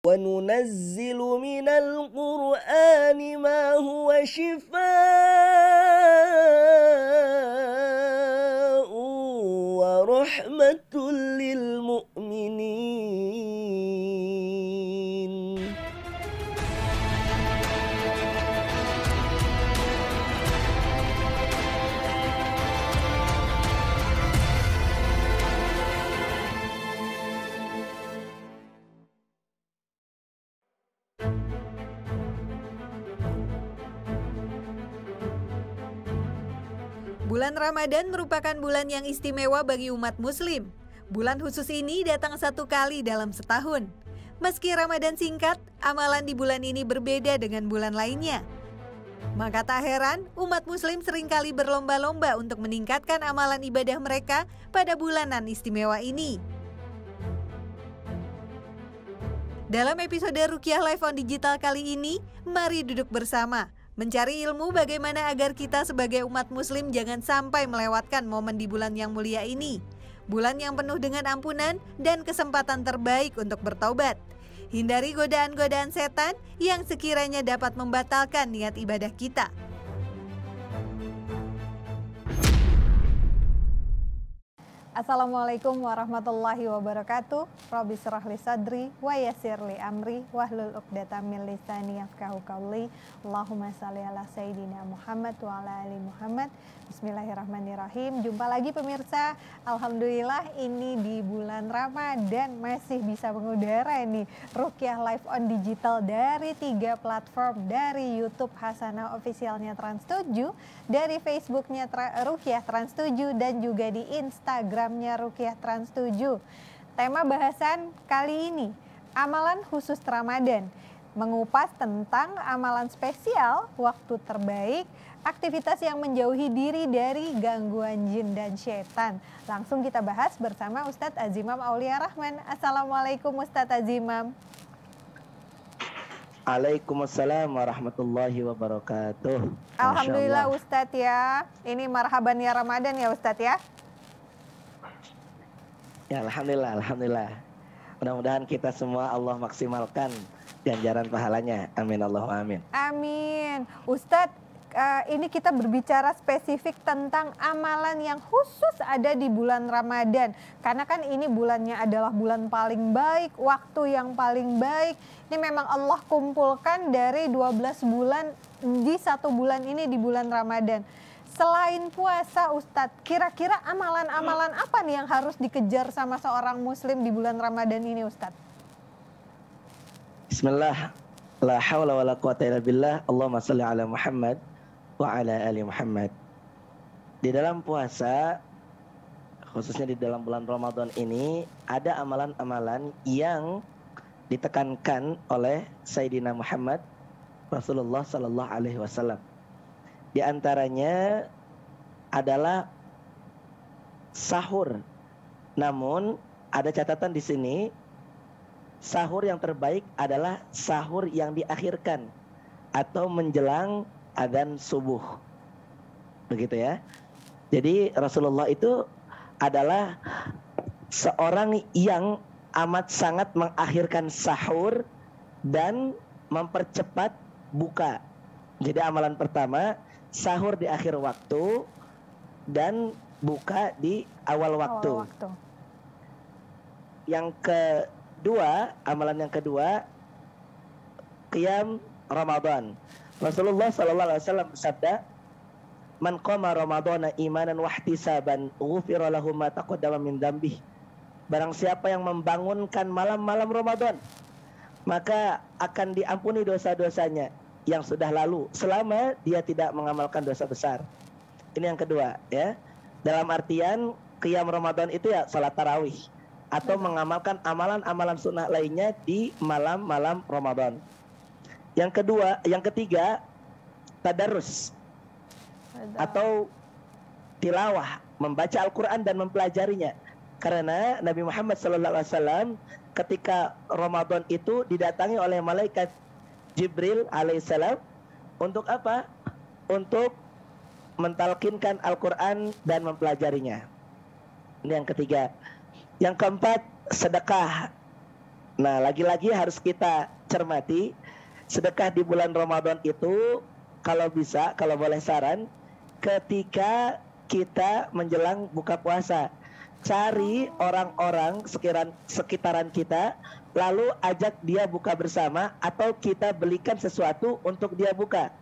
وننزل من القرآن ما هو شفاء ورحمة للمؤمنين. Bulan Ramadan merupakan bulan yang istimewa bagi umat muslim. Bulan khusus ini datang satu kali dalam setahun. Meski Ramadan singkat, amalan di bulan ini berbeda dengan bulan lainnya. Maka tak heran, umat muslim seringkali berlomba-lomba untuk meningkatkan amalan ibadah mereka pada bulanan istimewa ini. Dalam episode Ruqyah Live on Digital kali ini, mari duduk bersama mencari ilmu bagaimana agar kita sebagai umat muslim jangan sampai melewatkan momen di bulan yang mulia ini. Bulan yang penuh dengan ampunan dan kesempatan terbaik untuk bertaubat. Hindari godaan-godaan setan yang sekiranya dapat membatalkan niat ibadah kita. Assalamualaikum warahmatullahi wabarakatuh. Rabbi shrah li sadri wa yassir li amri wahlul 'uqdatam min lisani yafqahu qawli. Allahumma shalli ala sayidina Muhammad wa ala ali Muhammad. Bismillahirrahmanirrahim. Jumpa lagi pemirsa. Alhamdulillah ini di bulan Ramadan masih bisa mengudara nih Ruqyah Live on Digital dari 3 platform, dari YouTube Hasanah Officialnya Trans7, dari Facebooknya Ruqyah Trans7 dan juga di Instagramnya Ruqyah Trans7. Tema bahasan kali ini, amalan khusus Ramadan, mengupas tentang amalan spesial, waktu terbaik, aktivitas yang menjauhi diri dari gangguan jin dan syaitan. Langsung kita bahas bersama Ustadz Azimam Aulia Rahman. Assalamualaikum Ustadz Azimam. Waalaikumsalam warahmatullahi wabarakatuh. Alhamdulillah Ustadz ya. Ini marhaban ya Ramadan ya Ustadz ya. Ya alhamdulillah. Mudah-mudahan kita semua Allah maksimalkan ganjaran pahalanya. Amin Allahumma amin. Amin. Ustadz, ini kita berbicara spesifik tentang amalan yang khusus ada di bulan Ramadan. Karena kan ini bulannya adalah bulan paling baik, waktu yang paling baik. Ini memang Allah kumpulkan dari 12 bulan di satu bulan ini di bulan Ramadan. Selain puasa Ustadz, kira-kira amalan-amalan apa nih yang harus dikejar sama seorang muslim di bulan Ramadan ini Ustadz? Bismillah, la hawla wa la quwata illa billah, Allahumma salli ala Muhammad wa ala ali Muhammad. Di dalam puasa, khususnya di dalam bulan Ramadan ini, ada amalan-amalan yang ditekankan oleh Sayyidina Muhammad Rasulullah sallallahu alaihi wasallam. Di antaranya adalah sahur. Namun ada catatan di sini, sahur yang terbaik adalah sahur yang diakhirkan atau menjelang adzan subuh. Begitu ya. Jadi Rasulullah itu adalah seorang yang amat sangat mengakhirkan sahur dan mempercepat buka. Jadi amalan pertama, sahur di akhir waktu dan buka di awal waktu. Yang kedua, amalan yang kedua, qiyam Ramadan. Rasulullah sallallahu alaihi wasallam bersabda, "Man qama Ramadhana imanan wa ihtisaban, ghufira lahu ma taqaddama min dzambihi." Barang siapa yang membangunkan malam-malam Ramadan, maka akan diampuni dosa-dosanya yang sudah lalu selama dia tidak mengamalkan dosa besar. Ini yang kedua ya. Dalam artian qiyam Ramadan itu ya salat tarawih atau mengamalkan amalan-amalan sunnah lainnya di malam-malam Ramadan. Yang kedua, yang ketiga, tadarrus atau tilawah, membaca Al-Quran dan mempelajarinya. Karena Nabi Muhammad SAW ketika Ramadan itu didatangi oleh malaikat Jibril alaihissalam untuk apa? Untuk mentalkinkan Al-Quran dan mempelajarinya. Ini yang ketiga. Yang keempat, sedekah. Nah, lagi-lagi harus kita cermati, sedekah di bulan Ramadan itu kalau bisa, kalau boleh saran, ketika kita menjelang buka puasa, cari orang-orang sekitaran kita, lalu ajak dia buka bersama, atau kita belikan sesuatu untuk dia buka.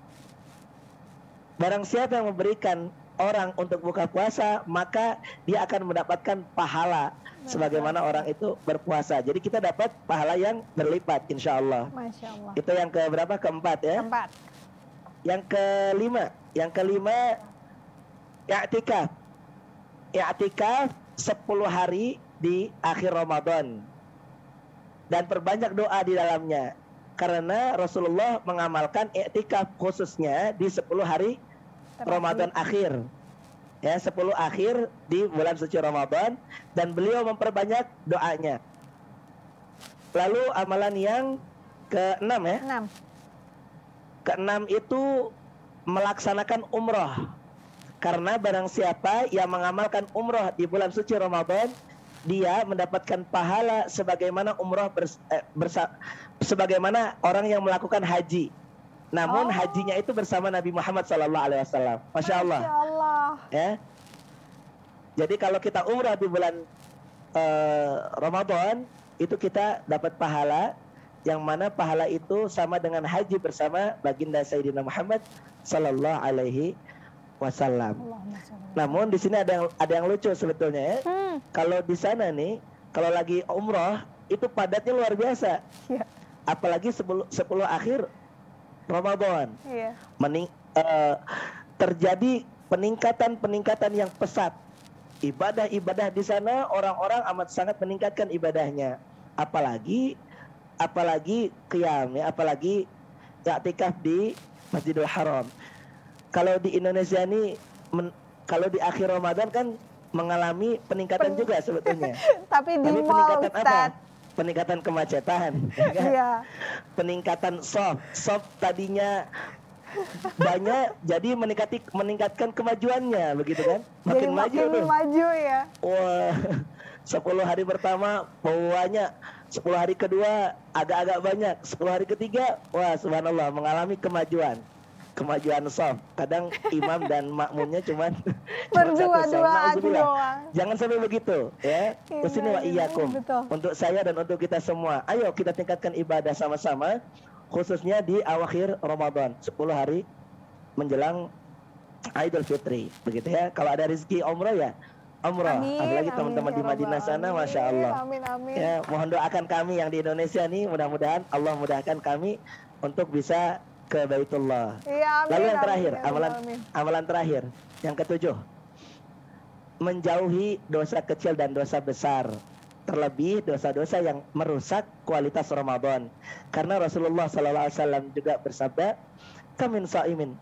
Barang siapa yang memberikan orang untuk buka puasa, maka dia akan mendapatkan pahala sebagaimana orang itu berpuasa. Jadi kita dapat pahala yang berlipat, insya Allah. Masya Allah. Itu yang keberapa? Keempat ya. Keempat. Yang kelima, i'tikaf. I'tikaf 10 hari di akhir Ramadan. Dan perbanyak doa di dalamnya. Karena Rasulullah mengamalkan i'tikaf khususnya di 10 hari Ramadan akhir. Ya, 10 akhir di bulan suci Ramadan, dan beliau memperbanyak doanya. Lalu amalan yang keenam ya. Keenam itu melaksanakan umroh. Karena barang siapa yang mengamalkan umroh di bulan suci Ramadan, dia mendapatkan pahala sebagaimana umroh sebagaimana orang yang melakukan haji. Namun hajinya itu bersama Nabi Muhammad SAW. Masya Allah. Ya. Jadi kalau kita umrah di bulan Ramadan, itu kita dapat pahala, yang mana pahala itu sama dengan haji bersama baginda Sayyidina Muhammad Sallallahu Alaihi Wasallam. Namun di sini ada yang lucu sebetulnya ya. Kalau di sana nih, kalau lagi umrah itu padatnya luar biasa. Apalagi 10 akhir Ramadan. Terjadi peningkatan yang pesat. Ibadah di sana orang-orang amat sangat meningkatkan ibadahnya. Apalagi qiyam ya, apalagi i'tikaf di Masjidil Haram. Kalau di Indonesia ini kalau di akhir Ramadan kan mengalami peningkatan juga sebetulnya. Tapi peningkatan Ustaz. apa? Peningkatan kemacetan, Iya. Peningkatan soft tadinya banyak, jadi meningkatkan kemajuannya, begitu kan? Makin maju ya. Wah, 10 hari pertama banyak, 10 hari kedua agak-agak banyak, 10 hari ketiga, wah subhanallah mengalami kemajuan soft. Kadang imam dan makmumnya cuma berdua-duaan doang. Jangan sampai begitu ya. Kesini wa iyyakum. Untuk saya dan untuk kita semua, ayo kita tingkatkan ibadah sama-sama, khususnya di akhir Ramadan, 10 hari menjelang Idul Fitri, begitu ya. Kalau ada rezeki umrah ya umrah. Apalagi teman-teman di Madinah sana, masya Allah. Amin. Ya, mohon doakan kami yang di Indonesia nih, mudah-mudahan Allah mudahkan kami untuk bisa ke Baitullah. Ya, amin, lalu yang terakhir, amalan terakhir, yang ketujuh, menjauhi dosa kecil dan dosa besar, terlebih dosa-dosa yang merusak kualitas Ramadan. Karena Rasulullah SAW juga bersabda, kamin sa'imin,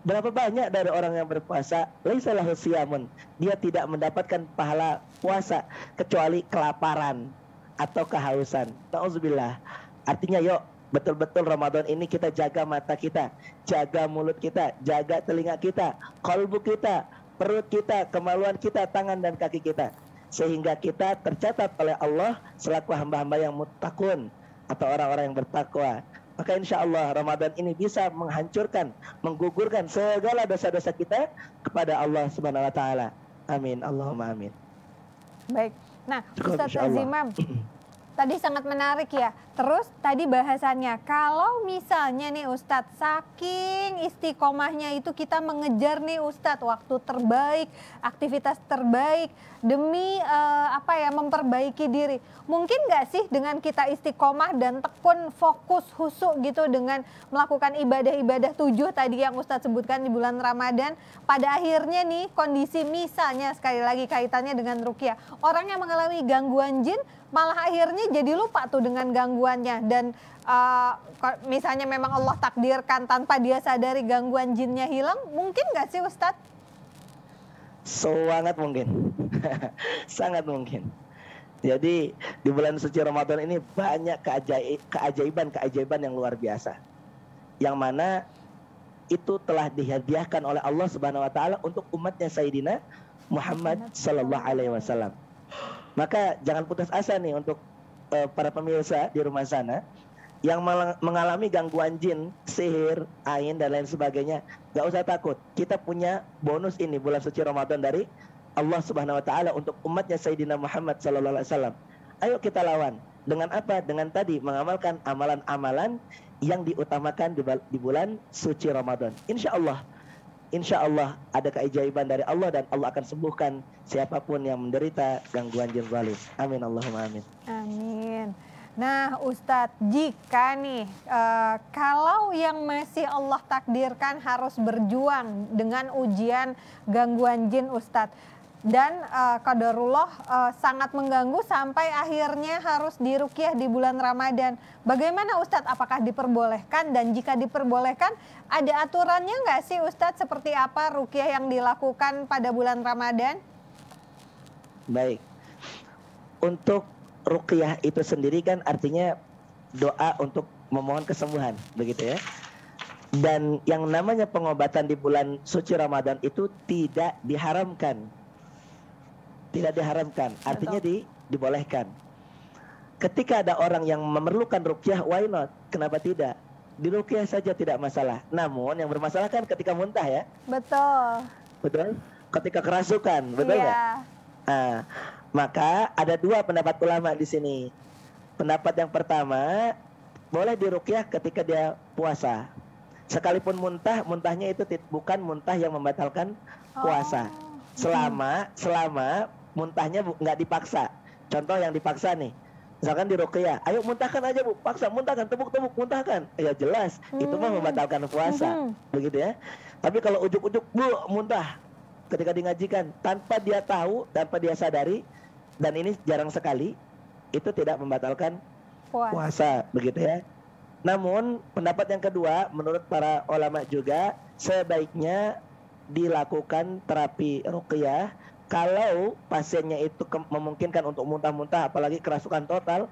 berapa banyak dari orang yang berpuasa, laisa lahu siyamun, dia tidak mendapatkan pahala puasa kecuali kelaparan atau kehausan. Nauzubillah. Artinya yuk betul-betul Ramadan ini kita jaga mata kita, jaga mulut kita, jaga telinga kita, kalbu kita, perut kita, kemaluan kita, tangan dan kaki kita, sehingga kita tercatat oleh Allah selaku hamba-hamba yang muttaqun atau orang-orang yang bertakwa. Maka insya Allah Ramadan ini bisa menghancurkan, menggugurkan segala dosa-dosa kita kepada Allah Subhanahu Wa Taala. Amin. Allahumma amin. Baik. Nah, Ustaz Azimam, tadi sangat menarik ya. Terus tadi bahasannya, kalau misalnya nih Ustadz, saking istiqomahnya itu kita mengejar nih Ustadz waktu terbaik, aktivitas terbaik demi memperbaiki diri. Mungkin nggak sih dengan kita istiqomah dan tekun, fokus, khusyuk gitu dengan melakukan ibadah-ibadah 7 tadi yang Ustadz sebutkan di bulan Ramadan, pada akhirnya nih kondisi misalnya sekali lagi kaitannya dengan ruqyah, orang yang mengalami gangguan jin malah akhirnya jadi lupa tuh dengan gangguannya, dan misalnya memang Allah takdirkan tanpa dia sadari gangguan jinnya hilang, mungkin nggak sih Ustadz? Sangat mungkin. Sangat mungkin. Jadi di bulan suci Ramadan ini banyak keajaiban yang luar biasa, yang mana itu telah dihadiahkan oleh Allah Subhanahu Wa Taala untuk umatnya Sayyidina Muhammad Sallallahu Alaihi Wasallam. Maka jangan putus asa nih untuk para pemirsa di rumah sana yang mengalami gangguan jin, sihir, ain dan lain sebagainya, gak usah takut. Kita punya bonus ini bulan suci Ramadan dari Allah Subhanahu wa taala untuk umatnya Sayyidina Muhammad sallallahu alaihi wasallam. Ayo kita lawan. Dengan apa? Dengan tadi mengamalkan amalan-amalan yang diutamakan di bulan suci Ramadan. Insya Allah ada keajaiban dari Allah dan Allah akan sembuhkan siapapun yang menderita gangguan jin zalim. Amin Allahumma amin. Amin. Nah Ustadz, jika nih kalau yang masih Allah takdirkan harus berjuang dengan ujian gangguan jin Ustadz, dan qadarullah sangat mengganggu sampai akhirnya harus diruqyah di bulan Ramadan, bagaimana Ustadz? Apakah diperbolehkan, dan jika diperbolehkan ada aturannya nggak sih Ustadz, seperti apa ruqyah yang dilakukan pada bulan Ramadan? Baik, untuk ruqyah itu sendiri kan artinya doa untuk memohon kesembuhan, begitu ya. Dan yang namanya pengobatan di bulan suci Ramadan itu tidak diharamkan. Tidak diharamkan, artinya dibolehkan. Ketika ada orang yang memerlukan ruqyah, why not? Kenapa tidak? Diruqyah saja tidak masalah. Namun yang bermasalah kan ketika muntah ya. Betul. Betul? Ketika kerasukan, betul nggak? Nah, maka ada dua pendapat ulama di sini. Pendapat yang pertama, boleh diruqyah ketika dia puasa. Sekalipun muntahnya itu bukan muntah yang membatalkan puasa. Selama muntahnya nggak dipaksa. Contoh yang dipaksa nih, misalkan diruqyah, ayo muntahkan aja Bu, paksa, muntahkan, tepuk-tepuk, muntahkan. Ya jelas, itu mah membatalkan puasa, begitu ya. Tapi kalau ujuk-ujuk, Bu, muntah, ketika ngajikan, tanpa dia tahu, tanpa dia sadari, dan ini jarang sekali, itu tidak membatalkan puasa, begitu ya. Namun pendapat yang kedua, menurut para ulama juga, sebaiknya dilakukan terapi ruqyah kalau pasiennya itu memungkinkan untuk muntah-muntah, apalagi kerasukan total,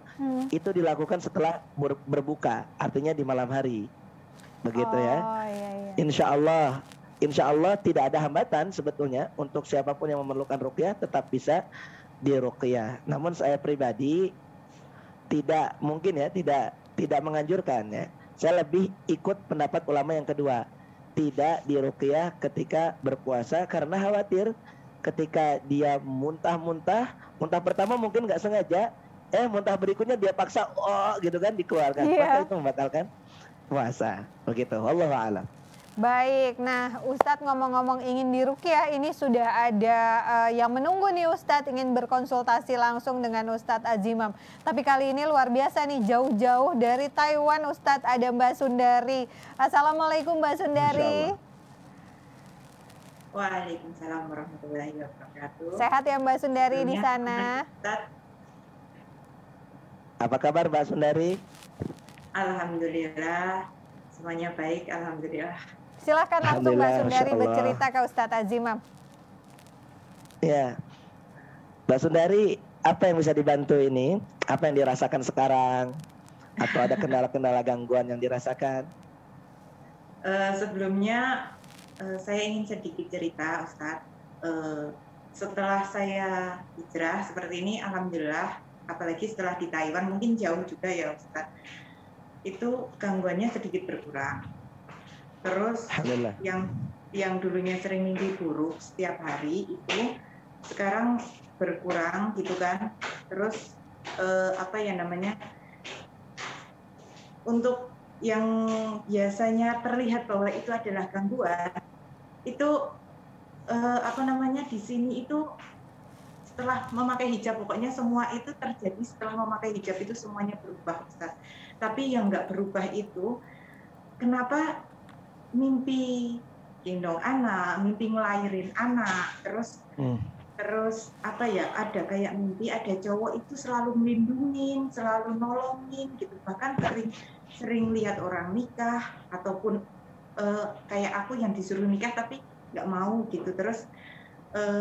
itu dilakukan setelah berbuka, artinya di malam hari, begitu ya. Iya. Insya Allah tidak ada hambatan sebetulnya untuk siapapun yang memerlukan ruqyah tetap bisa diruqyah. Namun saya pribadi tidak menganjurkan ya. Saya lebih ikut pendapat ulama yang kedua, tidak diruqyah ketika berpuasa karena khawatir ketika dia muntah pertama mungkin nggak sengaja, muntah berikutnya dia paksa gitu kan dikeluarkan, maka itu membatalkan puasa, begitu. Wallahu a'lam. Baik, nah Ustadz ngomong-ngomong ingin diruqyah, ini sudah ada yang menunggu nih Ustadz, ingin berkonsultasi langsung dengan Ustadz Azimam. Tapi kali ini luar biasa nih, jauh-jauh dari Taiwan Ustadz, ada Mbak Sundari. Assalamualaikum Mbak Sundari. Waalaikumsalam warahmatullahi wabarakatuh. Sehat ya Mbak Sundari di sana? Apa kabar Mbak Sundari? Alhamdulillah, semuanya baik, alhamdulillah. Silahkan langsung Mbak Sundari bercerita ke Ustadz Azimam. Ya, Mbak Sundari, apa yang bisa dibantu ini? Apa yang dirasakan sekarang? Atau ada kendala-kendala gangguan yang dirasakan? Sebelumnya saya ingin sedikit cerita Ustadz. Setelah saya hijrah seperti ini, alhamdulillah, apalagi setelah di Taiwan, mungkin jauh juga ya Ustadz, itu gangguannya sedikit berkurang. Terus yang dulunya sering mimpi buruk setiap hari itu sekarang berkurang gitu kan. Terus untuk yang biasanya terlihat bahwa itu adalah gangguan, itu di sini itu setelah memakai hijab, pokoknya semua itu terjadi setelah memakai hijab, itu semuanya berubah Ustaz. Tapi yang nggak berubah itu, kenapa mimpi gendong anak, mimpi ngelahirin anak, terus ada kayak mimpi ada cowok itu selalu melindungin, selalu nolongin gitu, bahkan sering lihat orang nikah ataupun kayak aku yang disuruh nikah tapi nggak mau gitu. Terus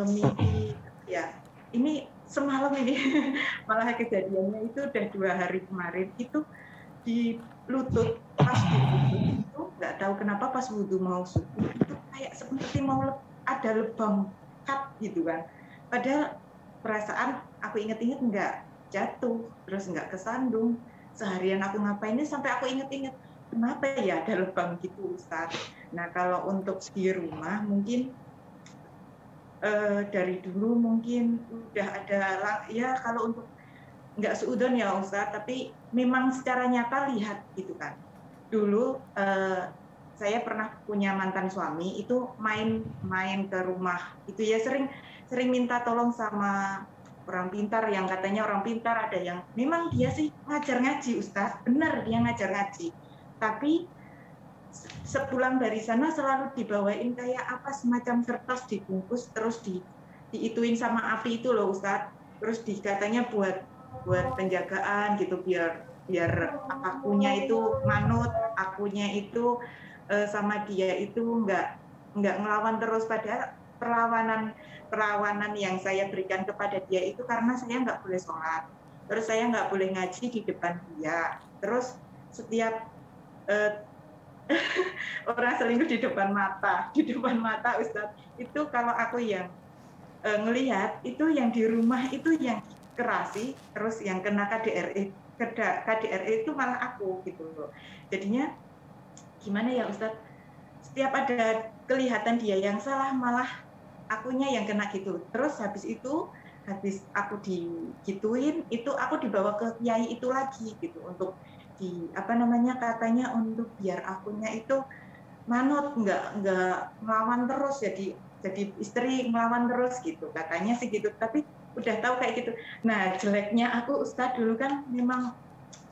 mimpi ya ini semalam ini malah kejadiannya itu udah 2 hari kemarin, itu di lutut pas wudhu itu nggak tahu kenapa pas wudhu mau subuh itu kayak seperti mau ada lubang cut gitu kan. Padahal perasaan aku inget-inget jatuh, terus nggak kesandung. Seharian aku ngapainnya sampai aku inget-inget, kenapa ya ada lubang gitu Ustaz. Nah kalau untuk di rumah mungkin dari dulu mungkin udah ada, ya kalau untuk nggak seudon ya Ustaz, tapi memang secara nyata lihat gitu kan. Dulu saya pernah punya mantan suami itu main ke rumah itu ya, sering minta tolong sama orang pintar, yang katanya orang pintar, ada yang memang dia sih ngajar ngaji Ustaz, benar dia ngajar ngaji, tapi sepulang dari sana selalu dibawain kayak apa semacam kertas dibungkus terus diituin sama api itu loh Ustaz, terus katanya buat penjagaan gitu, biar akunya itu manut, akunya itu sama dia itu nggak ngelawan terus. Padahal perlawanan yang saya berikan kepada dia itu karena saya nggak boleh sholat, terus saya nggak boleh ngaji di depan dia, terus setiap orang selingkuh di depan mata Ustadz, itu kalau aku yang ngelihat itu yang di rumah itu yang kerasi, terus yang kena KDRT itu malah aku gitu loh. Jadinya gimana ya Ustadz, setiap ada kelihatan dia yang salah malah akunya yang kena gitu. Terus habis aku digituin, itu aku dibawa ke kiai itu lagi gitu untuk katanya untuk biar akunya itu manut, nggak ngelawan terus, jadi istri ngelawan terus gitu katanya sih gitu, tapi udah tahu kayak gitu. Nah jeleknya aku Ustadz dulu kan memang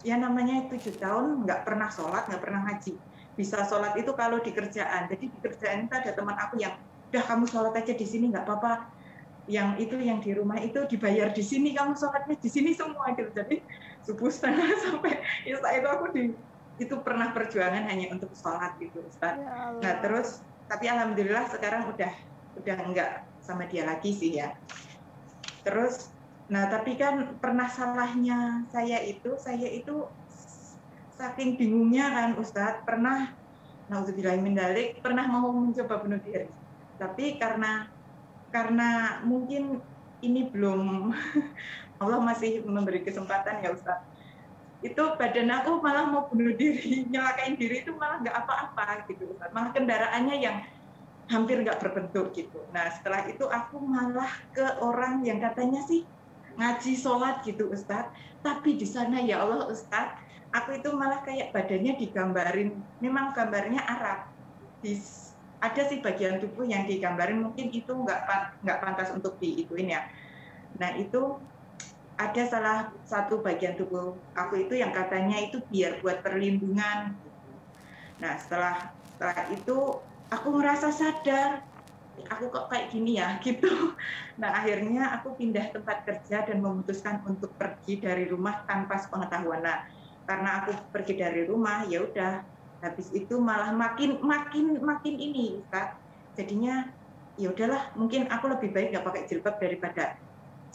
ya namanya 7 tahun nggak pernah sholat, nggak pernah ngaji. Bisa sholat itu kalau di kerjaan. Jadi di kerjaan itu ada teman aku yang udah kamu sholat aja di sini nggak apa-apa, yang di rumah itu dibayar di sini, kamu sholatnya di sini semua gitu. Jadi subuh setengah sampai isya itu aku itu pernah perjuangan hanya untuk sholat gitu Ustaz. Ya Allah. Nah terus tapi alhamdulillah sekarang udah enggak sama dia lagi sih ya. Terus nah tapi kan pernah salahnya saya itu saking bingungnya kan Ustadz, pernah naudzubillahi min dzalik, pernah mau mencoba bunuh diri, tapi karena mungkin ini belum Allah masih memberi kesempatan ya Ustadz, itu badan aku malah mau bunuh diri, nyelakain diri itu malah nggak apa-apa gitu Ustadz, malah kendaraannya yang hampir nggak berbentuk gitu. Nah setelah itu aku malah ke orang yang katanya sih ngaji sholat gitu Ustadz, tapi di sana ya Allah Ustadz, aku itu malah kayak badannya digambarin, memang gambarnya Arab, ada sih bagian tubuh yang digambarin, mungkin itu nggak pantas untuk diituin ya. Nah itu ada salah satu bagian tubuh aku itu yang katanya itu biar buat perlindungan. Nah setelah itu aku ngerasa sadar, aku kok kayak gini ya gitu. Nah akhirnya aku pindah tempat kerja dan memutuskan untuk pergi dari rumah tanpa sepengetahuan. Nah karena aku pergi dari rumah ya udah, habis itu malah makin ini Ustaz, jadinya ya udahlah, mungkin aku lebih baik nggak pakai jilbab daripada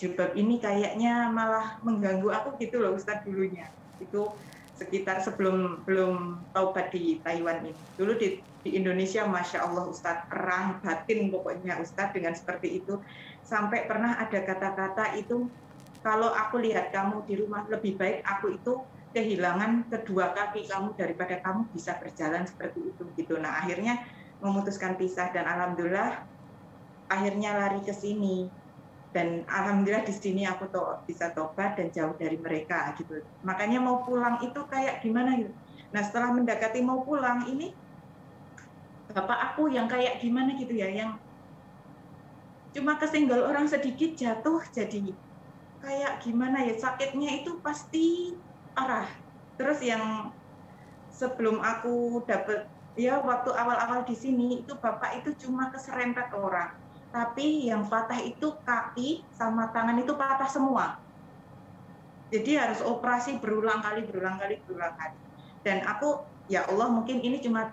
jilbab ini kayaknya malah mengganggu aku gitu loh Ustaz. Dulunya itu sekitar sebelum belum taubat di Taiwan ini, dulu di Indonesia Masya Allah Ustaz, perang batin pokoknya Ustaz dengan seperti itu, sampai pernah ada kata-kata itu, kalau aku lihat kamu di rumah lebih baik aku itu kehilangan kedua kaki kamu daripada kamu bisa berjalan seperti itu gitu. Nah akhirnya memutuskan pisah dan alhamdulillah akhirnya lari ke sini, dan alhamdulillah di sini aku bisa tobat dan jauh dari mereka gitu. Makanya mau pulang itu kayak gimana gitu. Nah setelah mendekati mau pulang ini, bapak aku yang kayak gimana gitu ya, yang cuma kesenggol orang sedikit jatuh, jadi kayak gimana ya, sakitnya itu pasti parah. Terus yang sebelum aku dapet ya waktu awal-awal di sini itu bapak itu cuma keserempet orang, tapi yang patah itu kaki sama tangan itu patah semua. Jadi harus operasi berulang kali. Dan aku ya Allah mungkin ini cuma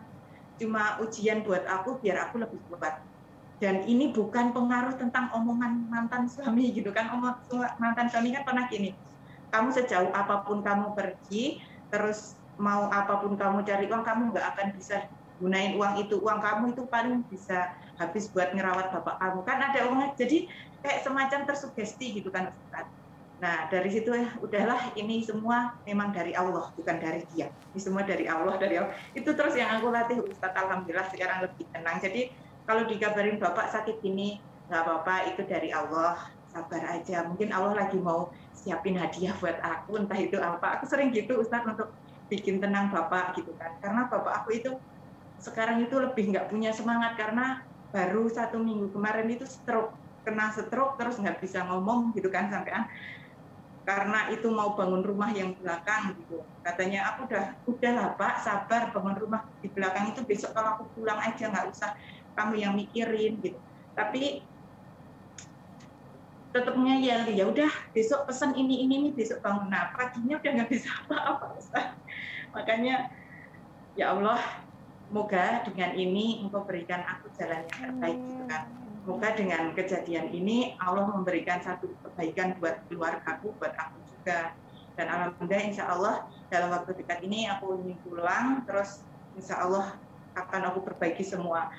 ujian buat aku biar aku lebih kuat. Dan ini bukan pengaruh tentang omongan mantan suami gitu kan. Mantan suami kan pernah gini, kamu sejauh apapun kamu pergi, terus mau apapun kamu cari uang, kamu nggak akan bisa gunain uang itu. Uang kamu itu paling bisa habis buat ngerawat bapak kamu. Kan ada uangnya, jadi kayak semacam tersugesti gitu kan Ustaz. Nah, dari situ udahlah, ini semua memang dari Allah, bukan dari dia. Ini semua dari Allah, dari Allah. Itu terus yang aku latih, Ustadz. Alhamdulillah sekarang lebih tenang. Jadi kalau dikabarin Bapak sakit gini, nggak apa-apa, itu dari Allah. Sabar aja. Mungkin Allah lagi mau siapin hadiah buat aku, entah itu apa. Aku sering gitu, Ustadz, untuk bikin tenang Bapak gitu kan. Karena Bapak aku itu sekarang itu lebih nggak punya semangat karena baru 1 minggu kemarin itu kena stroke, terus nggak bisa ngomong gitu kan, sampean. Karena itu mau bangun rumah yang belakang gitu. Katanya aku udahlah Pak, sabar, bangun rumah di belakang itu besok kalau aku pulang aja, nggak usah kamu yang mikirin gitu. Tapi tetapnya ya udah besok pesan ini besok bangun. Nah, paginya udah nggak bisa apa-apa Ustaz. Makanya ya Allah, semoga dengan ini Engkau berikan aku jalan yang terbaik gitu kan. Semoga dengan kejadian ini Allah memberikan satu kebaikan buat keluargaku, buat aku juga. Dan alhamdulillah insya Allah dalam waktu dekat ini aku ingin pulang, terus insya Allah akan aku perbaiki semua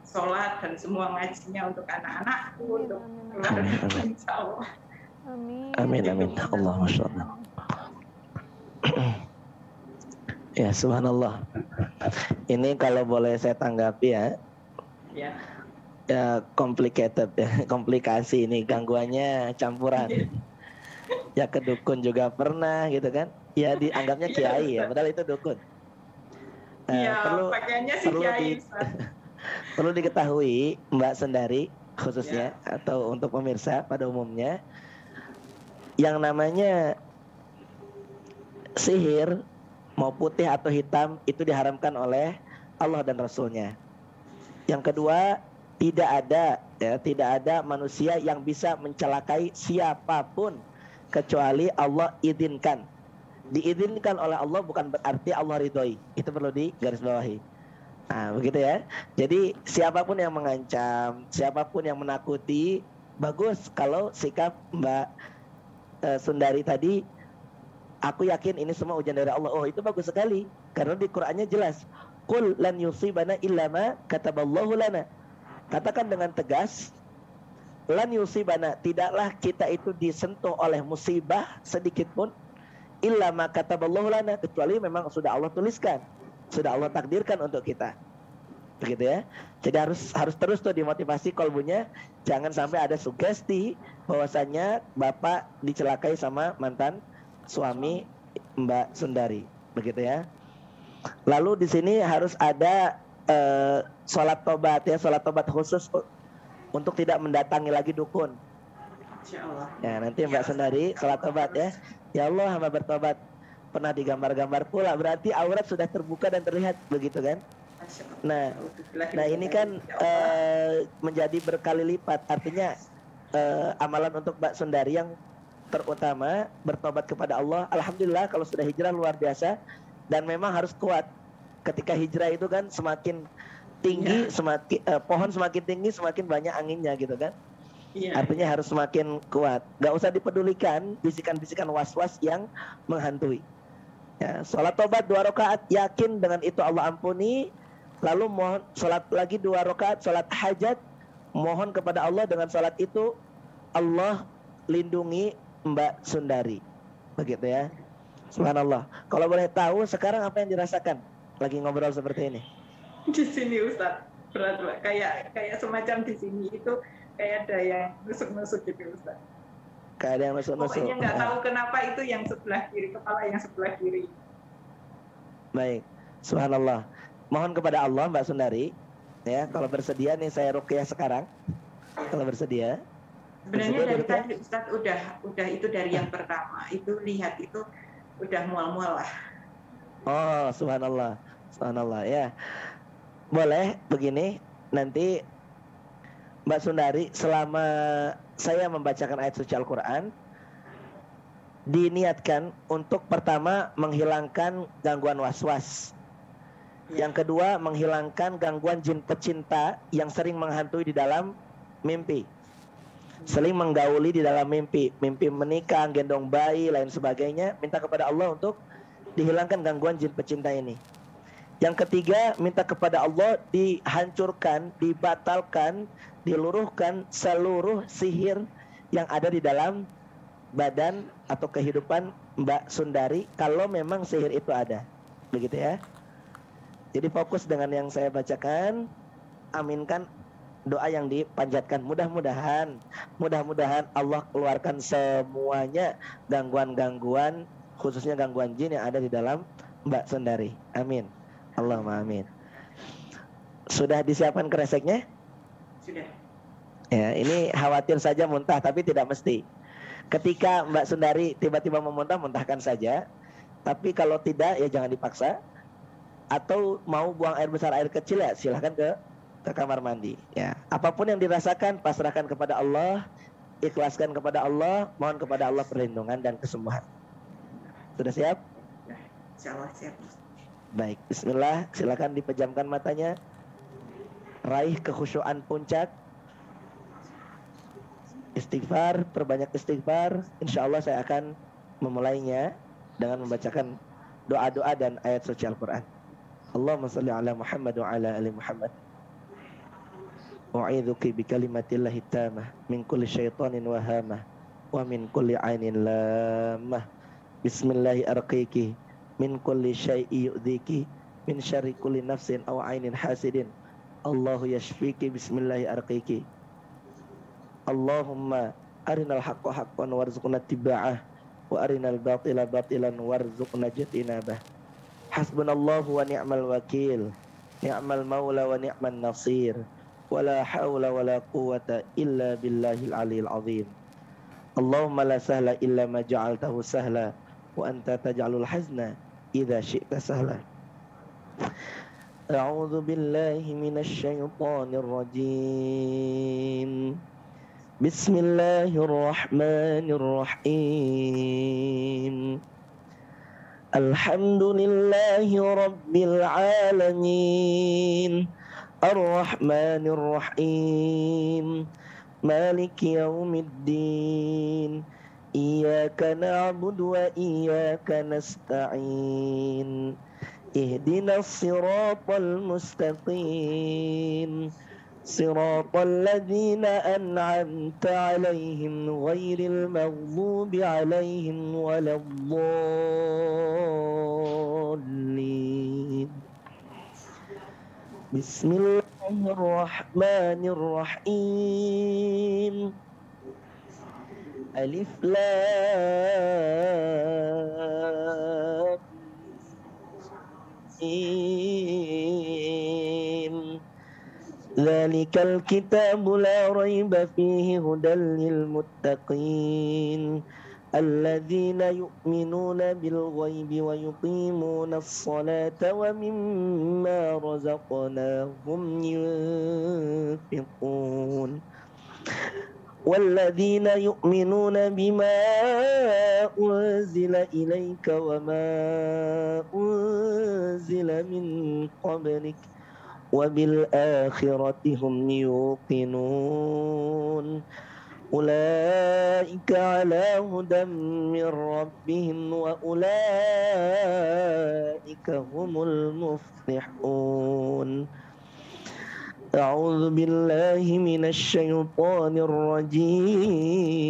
sholat dan semua ngajinya untuk anak-anakku, untuk keluarga, insya Allah. Amin. Allah, Masya Allah. Ya, subhanallah. Ini kalau boleh saya tanggapi ya, complicated ya, komplikasi ini, gangguannya campuran. Ya ke dukun juga pernah gitu kan? Ya dianggapnya kiai ya, padahal itu dukun. Perlu diketahui Mbak Sundari khususnya atau untuk pemirsa pada umumnya, yang namanya sihir mau putih atau hitam itu diharamkan oleh Allah dan Rasulnya. Yang kedua, tidak ada manusia yang bisa mencelakai siapapun kecuali Allah izinkan. Diizinkan oleh Allah bukan berarti Allah ridhoi. Itu perlu digarisbawahi. Nah, begitu ya. Jadi siapapun yang mengancam, siapapun yang menakuti, bagus kalau sikap Mbak Sundari tadi, aku yakin ini semua ujian dari Allah. Oh, itu bagus sekali. Karena di Qur'annya jelas, qul lan yusibana illa ma kataballahu lana. Katakan dengan tegas, lan yusibana, tidaklah kita itu disentuh oleh musibah sedikit pun, illa ma kataballahu lana, kecuali memang sudah Allah tuliskan, sudah Allah takdirkan untuk kita. Begitu ya. Jadi harus terus tuh dimotivasi kolbunya, jangan sampai ada sugesti bahwasanya Bapak dicelakai sama mantan suami Mbak Sundari, begitu ya. Lalu di sini harus ada sholat tobat ya, sholat tobat khusus untuk tidak mendatangi lagi dukun. Insyaallah. Ya, nanti Mbak Sundari sholat tobat ya. Ya Allah, hamba bertobat. Pernah digambar-gambar pula, berarti aurat sudah terbuka dan terlihat, begitu kan? Nah ini kan menjadi berkali lipat. Artinya amalan untuk Mbak Sundari yang terutama bertobat kepada Allah, alhamdulillah kalau sudah hijrah luar biasa. Dan memang harus kuat. Ketika hijrah itu kan semakin tinggi, pohon semakin tinggi, semakin banyak anginnya gitu kan. Artinya harus semakin kuat. Gak usah dipedulikan bisikan-bisikan was-was yang menghantui ya. Sholat tobat 2 rakaat, yakin dengan itu Allah ampuni. Lalu mohon sholat lagi 2 rakaat, sholat hajat, mohon kepada Allah dengan sholat itu Allah lindungi Mbak Sundari, begitu ya. Subhanallah. Kalau boleh tahu sekarang apa yang dirasakan lagi ngobrol seperti ini? Di sini Ustaz, berat kayak semacam di sini itu kayak ada yang nusuk-nusuk gitu Ustaz. Kayak ada yang nusuk-nusuk. Pokoknya nggak tahu kenapa itu yang sebelah kiri, kepala yang sebelah kiri. Baik, subhanallah. Mohon kepada Allah Mbak Sundari ya, kalau bersedia nih saya ruqyah sekarang. Kalau bersedia. Sebenarnya dari tadi Ustaz udah itu dari yang pertama, itu lihat itu udah mual-mual lah. Oh, subhanallah. Subhanallah ya. Boleh begini, nanti Mbak Sundari selama saya membacakan ayat suci Al-Qur'an diniatkan untuk pertama menghilangkan gangguan was-was. Yang kedua menghilangkan gangguan jin pecinta yang sering menghantui di dalam mimpi. Sering menggauli di dalam mimpi menikah, gendong bayi, lain sebagainya. Minta kepada Allah untuk dihilangkan gangguan jin pecinta ini. Yang ketiga, minta kepada Allah dihancurkan, dibatalkan, diluruhkan seluruh sihir yang ada di dalam badan atau kehidupan Mbak Sundari kalau memang sihir itu ada. Begitu ya. Jadi fokus dengan yang saya bacakan, aminkan doa yang dipanjatkan. Mudah-mudahan Allah keluarkan semuanya gangguan-gangguan, khususnya gangguan jin yang ada di dalam Mbak Sundari. Amin. Allahumma amin. Sudah disiapkan kreseknya? Sudah. Ya, ini khawatir saja muntah, tapi tidak mesti. Ketika Mbak Sundari tiba-tiba memuntah, muntahkan saja. Tapi kalau tidak, ya jangan dipaksa. Atau mau buang air besar, air kecil, ya silahkan ke kamar mandi. Ya, apapun yang dirasakan, pasrahkan kepada Allah, ikhlaskan kepada Allah, mohon kepada Allah perlindungan dan kesembuhan. Sudah siap? Ya, insya Allah siap. Baik, bismillah, silakan dipejamkan matanya. Raih kekhusyuan puncak. Istighfar, perbanyak istighfar. Insya Allah saya akan memulainya dengan membacakan doa-doa dan ayat suci Al-Quran. Allahumma salli ala Muhammad wa ala ali Muhammad. Wa'idzuki bi kalimatillahi tamah min kulli syaitanin wahamah wa min kulli ainin lamah. Bismillahi arqiki min kulli syai'i yu'dhiki min syarri kulli nafsin aw ainin hasidin. Allahu yashfiki bismillahi arqiki. Allahumma arinal haqqa haqqan warzuqna tiba'ah wa arinal batila batilan warzuqna jatinabah. Hasbunallahu wa ni'mal wakil, ni'mal maula wa ni'man nasir, wala hawla wala quwwata illa billahil aliyil azim. Allahumma la sahla illa ma ja'altahu sahla wa anta taj'alul hazna idza syi'ta sahla. A'udzu billahi minasy syaithanir rajim. Bismillahirrahmanirrahim. Alhamdulillahi rabbil alamin. Ar-Rahmanir Rahim. Maliki yaumiddin. Iyyaka na'budu wa iyyaka nasta'in. Ihdinas siratal mustaqim. Siratal ladzina an'amta 'alaihim ghairil maghdubi 'alaihim waladdallin. Bismillahirrahmanirrahim. Alif Lam Mim. Dzalikal kitabu la raiba fihi hudal lil muttaqin. Alladzina yu'minuna bil ghaibi wa yuqimuna as-salata wa mimma razaqnahum yunfiqun. Walladzina yu'minuna bima unzila ilayka wa ma unzila min qablik wa bil akhirati hum yuqinun. Ulaika ala hudan min rabbihim wa ulaika humul muflihun. A'udzu billahi minasy syaithanir rajim.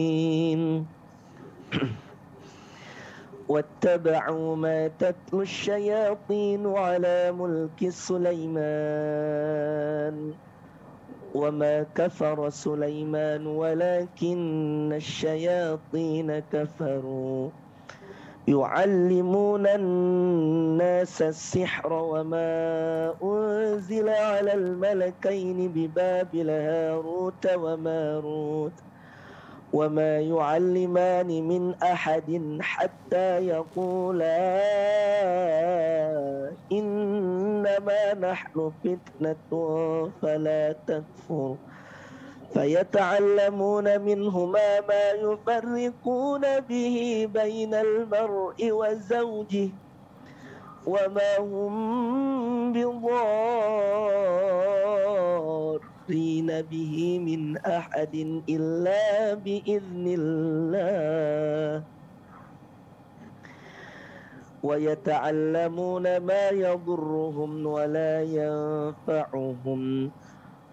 واتبعوا ما تتلو الشياطين على ملك سليمان وما كفر سليمان ولكن الشياطين كفروا يعلمون الناس السحر وما أنزل على الملكين ببابل هاروت وماروت وما يعلمان من أحد حتى يقولا إنما نحن فتنة فلا تكفر فيتعلمون منهما ما يفرقون به بين المرء وزوجه وما هم بضارين به من أحد إلا بإذن الله ويتعلمون ما يضرهم ولا ينفعهم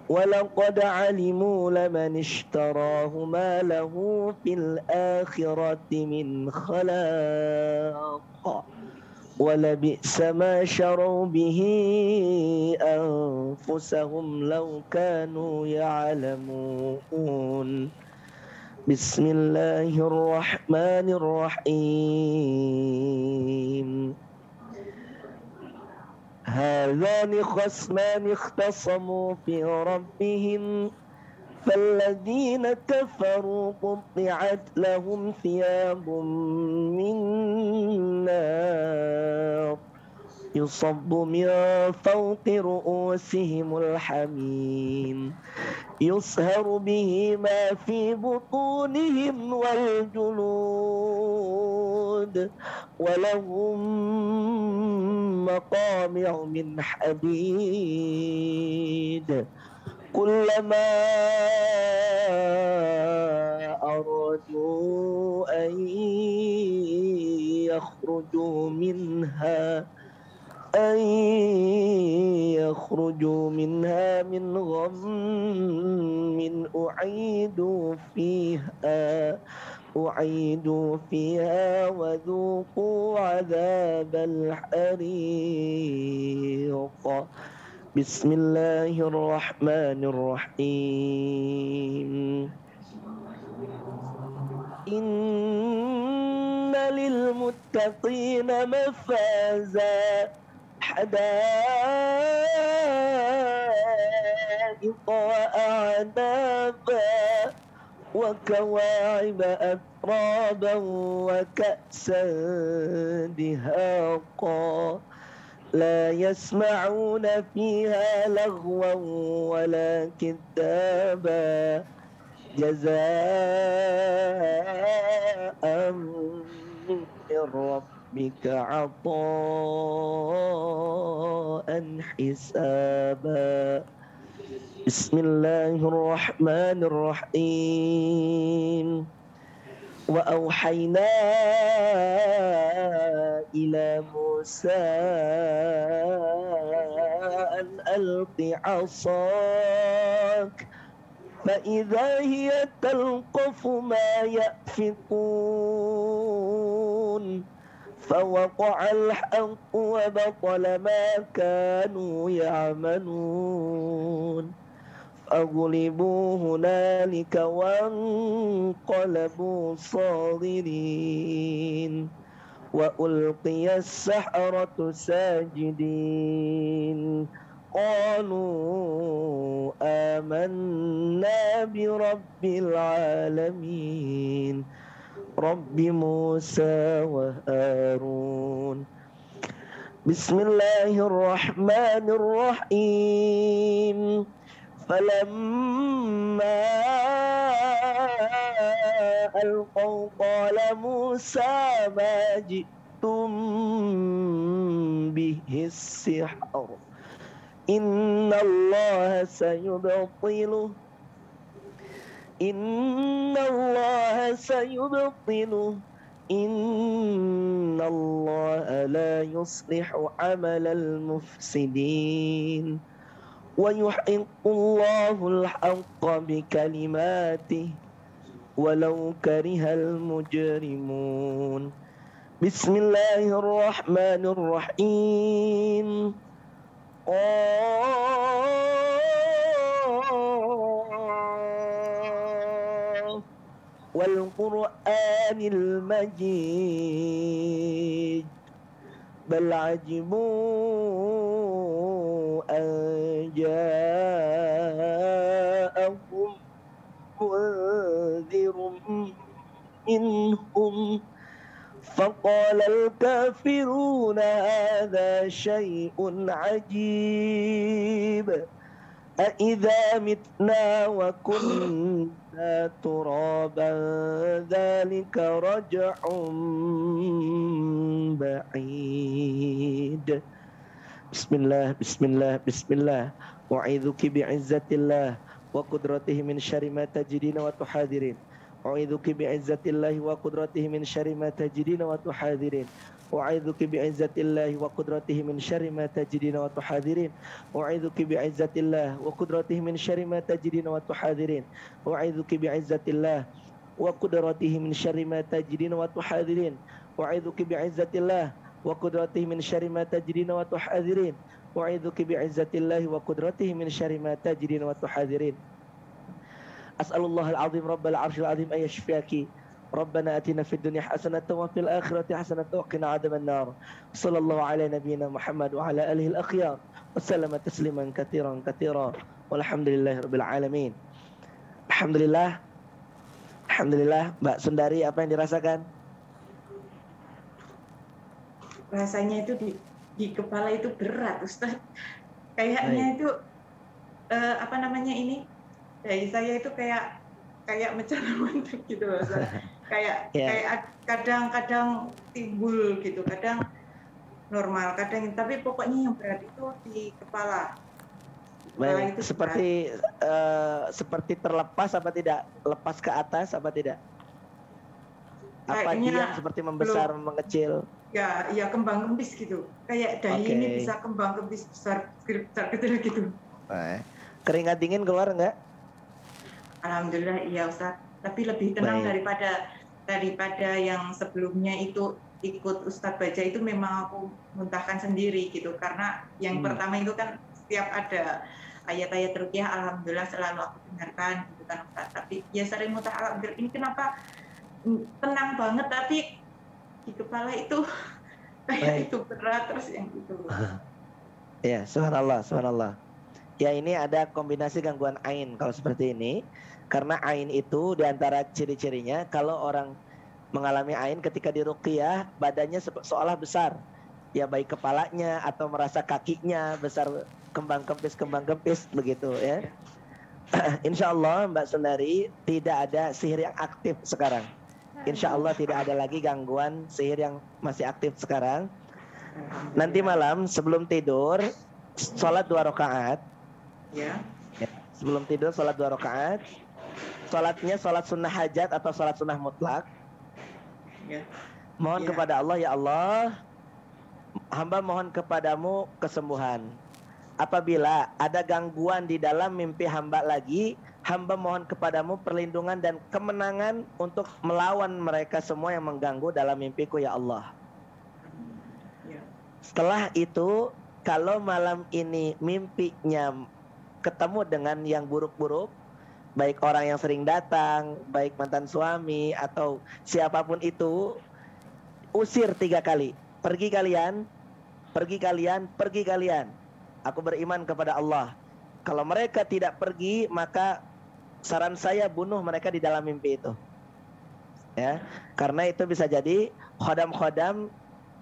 ولقد علموا لمن اشتراه ما له في الآخرة من خلاق ولبئس ما شروا به أنفسهم لو كانوا يعلمون. بسم الله الرحمن الرحيم. هذان خصمان اختصموا في ربهم فالذين كفروا قطعت لهم ثياب من نار يصب من فوق رؤوسهم الحميم يصهر به ما في بطونهم والجلود ولهم مقامع من حديد كلما أرادوا أن يخرجوا منها من غم أعيدوا فيها وذوقوا عذاب الحريق. بسم الله الرحمن الرحيم. إن للمتقين مفازا حدائق وأعنابا وكواعب أترابا وكأسا دهاقا لا يسمعون فيها لغوا ولا كذابا جزاء من ربك عطاء حسابا. بسم الله الرحمن الرحيم. وأوحينا إلى موسى أن ألق عصاك فإذا هي تلقف ما يأفكون فوقع الحق وبطل ما كانوا يعملون فغلبوا هنالك وانقلبوا صاغرين وألقي السحرة ساجدين قالوا آمنا برب العالمين رب موسى وهارون. بسم الله الرحمن الرحيم. فلما ألقوا قال موسى ما جئتم به السحر إن الله سيبطله إن الله لا يصلح عمل المفسدين ويحق الله الحق بكلماته ولو كره المجرمون. بسم الله الرحمن الرحيم. والقرآن المجيد بل عجبوا أن جاءهم منذر منهم فقال الكافرون هذا شيء عجيب أإذا متنا وكنا ترابا ذلك رجع بعيد. بسم الله أعيذك بعزة الله وقدرته من شر ما تجدين وتحاذرين أعيذك بعزة الله وقدرته من شر ما تجدين وتحاذرين Wa'idzuki bi'izzatillahi wa qudratihi min syarri ma tajidina wa tuhadirin. Wa'idzuki bi'izzatillah wa qudratihi min syarri ma tajidina wa tuhadirin. Wa'idzuki bi'izzatillah wa qudratihi min syarri ma tajidina wa tuhadirin. Wa'idzuki bi'izzatillah wa qudratihi min syarri ma tajidina wa tuhadirin. Wa'idzuki bi'izzatillahi wa qudratihi min syarri ma tajidina wa tuhadirin. As'alullahal azim rabbal arsyil azim ay yashfiyaki. Rabbana atina fid dunya hasanatan wa fil akhirati hasanatan wa qina adzaban nar. Sallallahu ala nabiyyina Muhammad wa ala alihi al-akhyar. Wa sallama tasliman katsiran katsira. Walhamdulillahirabbil alamin. Alhamdulillah. Alhamdulillah, Mbak Sundari, apa yang dirasakan? Rasanya itu di kepala itu berat, Ustaz. Kayaknya itu apa namanya ini? Dari saya itu kayak mencerminkan gitu loh, Ustaz. Kayak kadang-kadang timbul gitu, kadang normal, kadang, tapi pokoknya yang berat itu di kepala. Baik, seperti terlepas apa tidak? Lepas ke atas apa tidak? Apa dia seperti membesar, mengecil? Ya kembang kempis gitu. Kayak dahi ini bisa kembang kempis besar kecil gitu. Keringat dingin keluar enggak? Alhamdulillah iya, Ustaz. Tapi lebih tenang daripada yang sebelumnya itu ikut Ustadz baca itu memang aku muntahkan sendiri gitu. Karena yang pertama itu kan setiap ada ayat-ayat ruqyah, alhamdulillah selalu aku dengarkan gitu kan, Ustaz. Tapi ya sering muntah, alhamdulillah. Ini kenapa tenang banget tapi di kepala itu kayak itu berat terus yang itu. Ya, subhanallah, subhanallah. Ya, ini ada kombinasi gangguan ain kalau seperti ini. Karena ain itu diantara ciri-cirinya kalau orang mengalami ain ketika diruqyah badannya seolah besar. Ya baik kepalanya atau merasa kakinya besar, kembang kempis begitu ya. Insya Allah Mbak Sundari tidak ada sihir yang aktif sekarang. Insya Allah tidak ada lagi gangguan sihir yang masih aktif sekarang. Nanti malam sebelum tidur sholat 2 rakaat. Ya. Sebelum tidur sholat 2 rakaat. Sholatnya sholat sunnah hajat atau sholat sunnah mutlak. Ya. Mohon kepada Allah, ya Allah, hamba mohon kepadamu kesembuhan. Apabila ada gangguan di dalam mimpi hamba lagi, hamba mohon kepadamu perlindungan dan kemenangan untuk melawan mereka semua yang mengganggu dalam mimpiku, ya Allah. Setelah itu, kalau malam ini mimpinya ketemu dengan yang buruk-buruk, baik orang yang sering datang, baik mantan suami atau siapapun itu, usir 3 kali. Pergi kalian, pergi kalian, pergi kalian. Aku beriman kepada Allah. Kalau mereka tidak pergi, maka saran saya bunuh mereka di dalam mimpi itu. Ya, karena itu bisa jadi khodam-khodam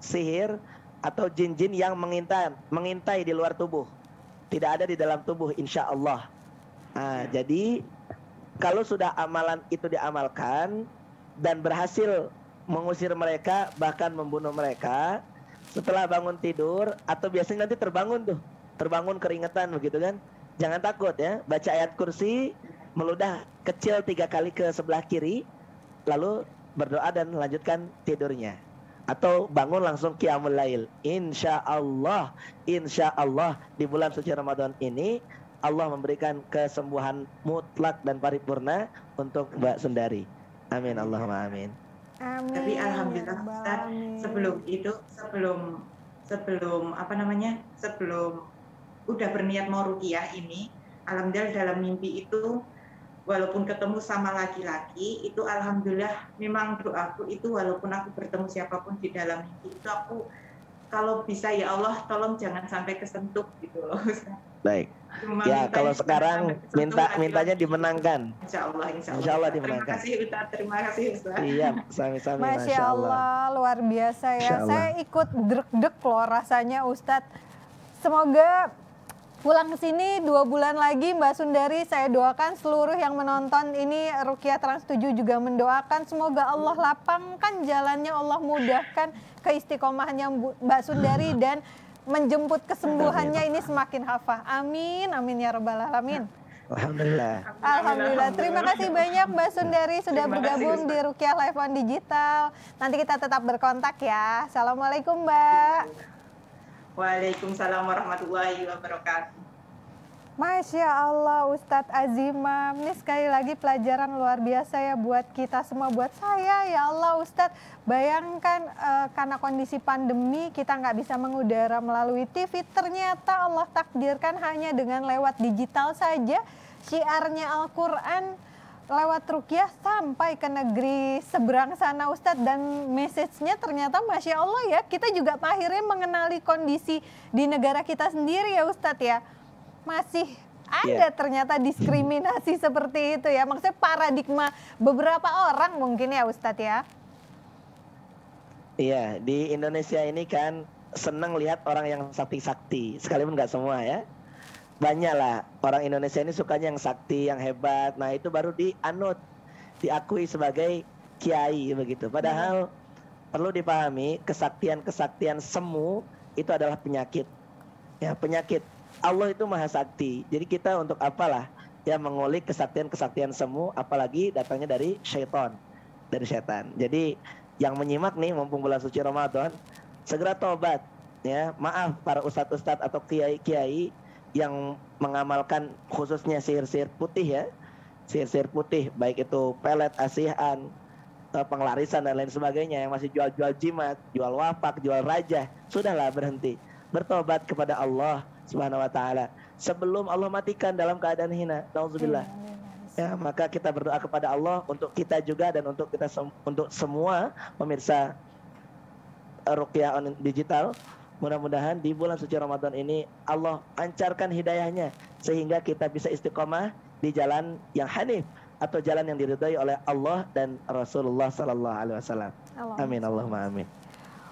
sihir atau jin-jin yang mengintai di luar tubuh. Tidak ada di dalam tubuh, insya Allah. Jadi kalau sudah amalan itu diamalkan dan berhasil mengusir mereka, bahkan membunuh mereka, setelah bangun tidur atau biasanya nanti terbangun keringetan begitu kan, jangan takut ya, baca ayat kursi, meludah kecil 3 kali ke sebelah kiri, lalu berdoa dan lanjutkan tidurnya. Atau bangun langsung qiyamul lail. Insya Allah di bulan suci Ramadan ini Allah memberikan kesembuhan mutlak dan paripurna untuk Mbak Sundari. Amin, Allahumma amin. Amin. Tapi alhamdulillah Ustaz, sebelum udah berniat mau ruqyah ini, alhamdulillah dalam mimpi itu walaupun ketemu sama laki-laki itu alhamdulillah memang doaku itu walaupun aku bertemu siapapun di dalam mimpi itu aku kalau bisa ya Allah tolong jangan sampai kesentuh gitu loh. Baik. Ya kalau sekarang mintanya dimenangkan. Insya Allah dimenangkan. Terima kasih Ustaz. Iya, sami-sami. Masya Allah, luar biasa ya. Saya ikut dreg-deg loh rasanya Ustadz. Semoga pulang ke sini 2 bulan lagi Mbak Sundari, saya doakan seluruh yang menonton ini Ruqyah Trans 7 juga mendoakan semoga Allah lapangkan jalannya, Allah mudahkan keistiqomahnya Mbak Sundari dan menjemput kesembuhannya ini semakin hafah. Amin, amin ya rabbal alamin. Alhamdulillah. Alhamdulillah. Terima kasih banyak Mbak Sundari sudah Terima kasih, bergabung Ustaz. di Ruqyah Live on Digital. Nanti kita tetap berkontak ya. Assalamualaikum Mbak. Waalaikumsalam warahmatullahi wabarakatuh. Masya Allah Ustadz Azimam, ini sekali lagi pelajaran luar biasa ya buat kita semua, buat saya ya Allah Ustadz. Bayangkan karena kondisi pandemi kita nggak bisa mengudara melalui TV, ternyata Allah takdirkan hanya dengan lewat digital saja, syiarnya Al-Quran lewat ruqyah sampai ke negeri seberang sana Ustadz, dan message-nya ternyata Masya Allah ya, kita juga akhirnya mengenali kondisi di negara kita sendiri ya Ustadz ya. Masih ada ternyata diskriminasi seperti itu ya. Maksudnya paradigma beberapa orang mungkin ya Ustadz ya. Iya, di Indonesia ini kan senang lihat orang yang sakti-sakti, sekalipun nggak semua ya. Banyak lah orang Indonesia ini sukanya yang sakti, yang hebat. Nah itu baru dianut, diakui sebagai kiai begitu. Padahal perlu dipahami kesaktian-kesaktian semu itu adalah penyakit. Ya, penyakit. Allah itu maha sakti. Jadi kita untuk apalah ya mengulik kesaktian-kesaktian semu, apalagi datangnya dari syaitan, dari setan. Jadi yang menyimak nih mumpung bulan suci Ramadan, segera tobat ya. Maaf para ustadz-ustadz atau kiai-kiai yang mengamalkan khususnya sihir-sihir putih ya. Sihir-sihir putih baik itu pelet, asihan, pengelarisan dan lain sebagainya, yang masih jual-jual jimat, jual wapak, jual raja. Sudahlah, berhenti. Bertobat kepada Allah Subhanahu wa taala sebelum Allah matikan dalam keadaan hina. Nauzubillah. Ya, maka kita berdoa kepada Allah untuk kita juga dan untuk kita untuk semua pemirsa Ruqyah on Digital. Mudah-mudahan di bulan suci Ramadan ini Allah lancarkan hidayahnya sehingga kita bisa istiqomah di jalan yang hanif atau jalan yang diridhai oleh Allah dan Rasulullah sallallahu alaihi wasallam. Amin Allahumma amin.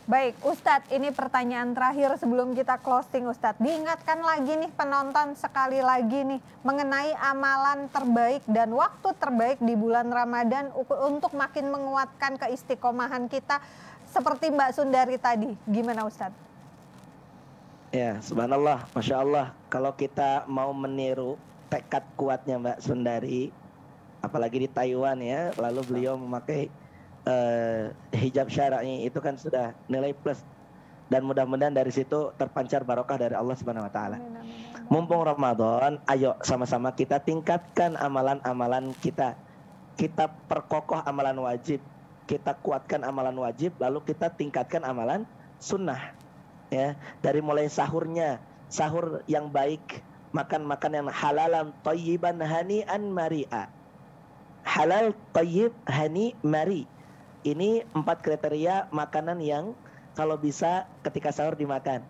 Baik Ustadz, ini pertanyaan terakhir sebelum kita closing Ustadz. Diingatkan lagi nih penonton sekali lagi nih mengenai amalan terbaik dan waktu terbaik di bulan Ramadan untuk makin menguatkan keistiqomahan kita seperti Mbak Sundari tadi. Gimana Ustadz? Ya, subhanallah, Masya Allah. Kalau kita mau meniru tekad kuatnya Mbak Sundari, apalagi di Taiwan ya, lalu beliau memakai hijab syar'i, itu kan sudah nilai plus, dan mudah-mudahan dari situ terpancar barokah dari Allah Subhanahu wa taala. Mumpung Ramadan, ayo sama-sama kita tingkatkan amalan-amalan kita. Kita perkokoh amalan wajib, kita kuatkan amalan wajib, lalu kita tingkatkan amalan sunnah. Ya, dari mulai sahurnya, sahur yang baik, makan yang halalan thayyiban hani'an mari'a. Halal, thayyib, hani, mari. Ini 4 kriteria makanan yang kalau bisa ketika sahur dimakan.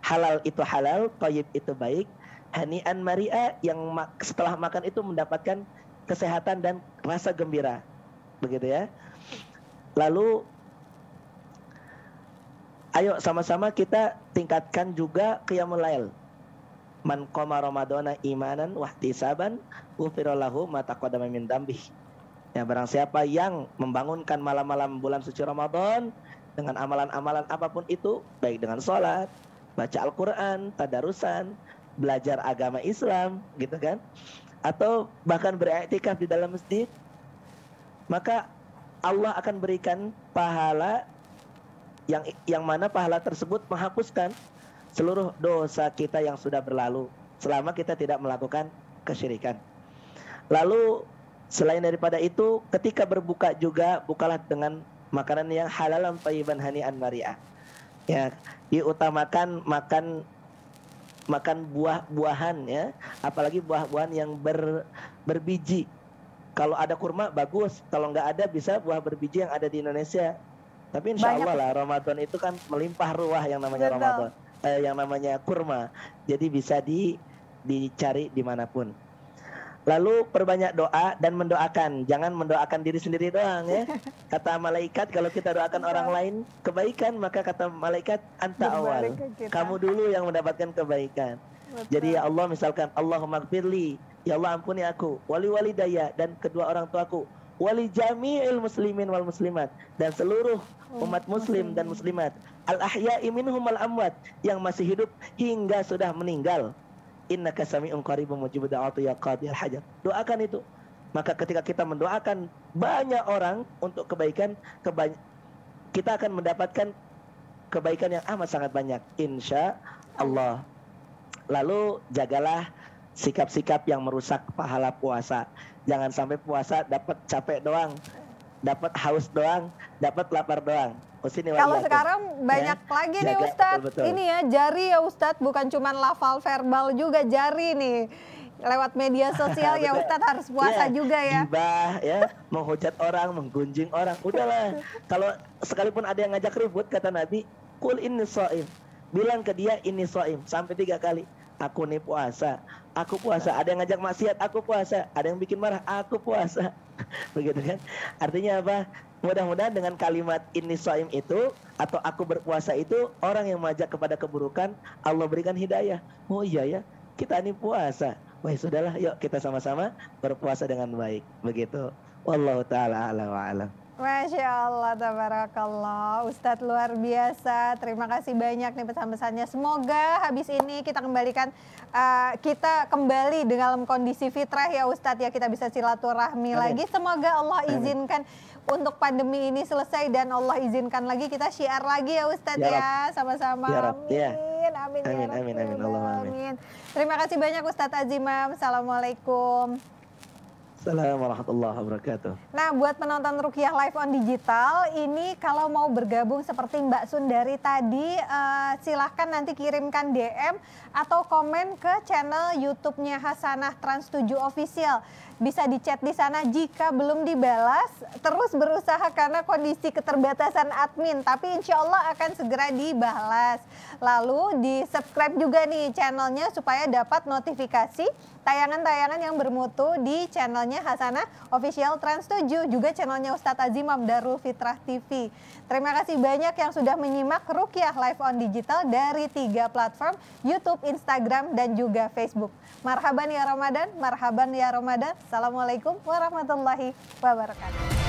Halal itu halal, thayyib itu baik, hani'an mari'a yang setelah makan itu mendapatkan kesehatan dan rasa gembira. Begitu ya. Lalu ayo sama-sama kita tingkatkan juga qiyamul lail. Man qama ramadhana imanan wahtisaban ghufira lahu ma taqaddama min dzambihi. Ya, barang siapa yang membangunkan malam-malam bulan suci Ramadan dengan amalan-amalan apapun itu, baik dengan sholat, baca Al-Quran, tadarusan, belajar agama Islam, gitu kan, atau bahkan beriktikaf di dalam masjid, maka Allah akan berikan pahala yang mana pahala tersebut menghapuskan seluruh dosa kita yang sudah berlalu selama kita tidak melakukan kesyirikan. Lalu selain daripada itu, ketika berbuka juga bukalah dengan makanan yang halalan thayyiban hani'an mari'ah. Ya, diutamakan makan buah-buahan ya, apalagi buah-buahan yang berbiji. Kalau ada kurma bagus, kalau nggak ada bisa buah berbiji yang ada di Indonesia. Tapi insya Allah lah Ramadan itu kan melimpah ruah yang namanya Ramadan, yang namanya kurma. Jadi bisa dicari dimanapun. Lalu perbanyak doa dan mendoakan. Jangan mendoakan diri sendiri doang ya. Kata malaikat kalau kita doakan orang lain kebaikan, maka kata malaikat anta awal. Kamu dulu yang mendapatkan kebaikan. Jadi ya Allah misalkan Allahumma gfirli, ya Allah ampuni aku, wali walidayya dan kedua orang tuaku, wali jami'il muslimin wal muslimat dan seluruh umat muslim dan muslimat, al ahya'i minhum al amwat yang masih hidup hingga sudah meninggal. innaka sami'un qaribun mujibud da'wati ya qadiyal hajat. Doakan itu. Maka ketika kita mendoakan banyak orang untuk kebaikan, kita akan mendapatkan kebaikan yang amat sangat banyak, insya Allah. Lalu jagalah sikap-sikap yang merusak pahala puasa. Jangan sampai puasa dapat capek doang, dapat haus doang, dapat lapar doang. Kalau sekarang banyak lagi nih Ustadz, betul. Ini ya jari ya Ustadz, bukan cuma lafal verbal juga jari nih. Lewat media sosial ya Ustadz harus puasa juga ya. Gibah ya, menghujat orang, menggunjing orang. Udahlah, kalau sekalipun ada yang ngajak ribut, kata Nabi, Qul inni shaim. Bilang ke dia ini shaim sampai 3 kali. Aku nih puasa, aku puasa. Ada yang ngajak maksiat, aku puasa. Ada yang bikin marah, aku puasa. Begitu kan? Artinya apa? Mudah-mudahan dengan kalimat ini shaim itu atau aku berpuasa itu, orang yang mengajak kepada keburukan Allah berikan hidayah. Oh iya ya, kita ini puasa. Wah sudahlah, yuk kita sama-sama berpuasa dengan baik. Begitu. Wallahu ta'ala a'lam wa a'lam. Masya Allah, tabarakallah. Ustadz luar biasa. Terima kasih banyak nih pesan-pesannya. Semoga habis ini kita kembali dalam kondisi fitrah ya Ustadz ya. Kita bisa silaturahmi lagi. Semoga Allah izinkan untuk pandemi ini selesai dan Allah izinkan lagi kita syiar lagi ya Ustadz ya. Sama-sama. Amin. Amin. Amin. Terima kasih banyak Ustadz Azimam. Assalamualaikum. Assalamualaikum warahmatullahi wabarakatuh. Nah, buat penonton Ruqyah Live on Digital, ini kalau mau bergabung seperti Mbak Sundari tadi, silahkan nanti kirimkan DM atau komen ke channel YouTube-nya Hasanah Trans 7 Official. Bisa di-chat di sana. Jika belum dibalas, terus berusaha karena kondisi keterbatasan admin. Tapi insya Allah akan segera dibalas. Lalu di-subscribe juga nih channelnya supaya dapat notifikasi tayangan-tayangan yang bermutu di channelnya Hasanah Official Trans 7. Juga channelnya Ustadz Azimam Darul Fitrah TV. Terima kasih banyak yang sudah menyimak Ruqyah Live on Digital dari 3 platform, YouTube, Instagram, dan juga Facebook. Marhaban ya Ramadan, marhaban ya Ramadan. Assalamualaikum warahmatullahi wabarakatuh.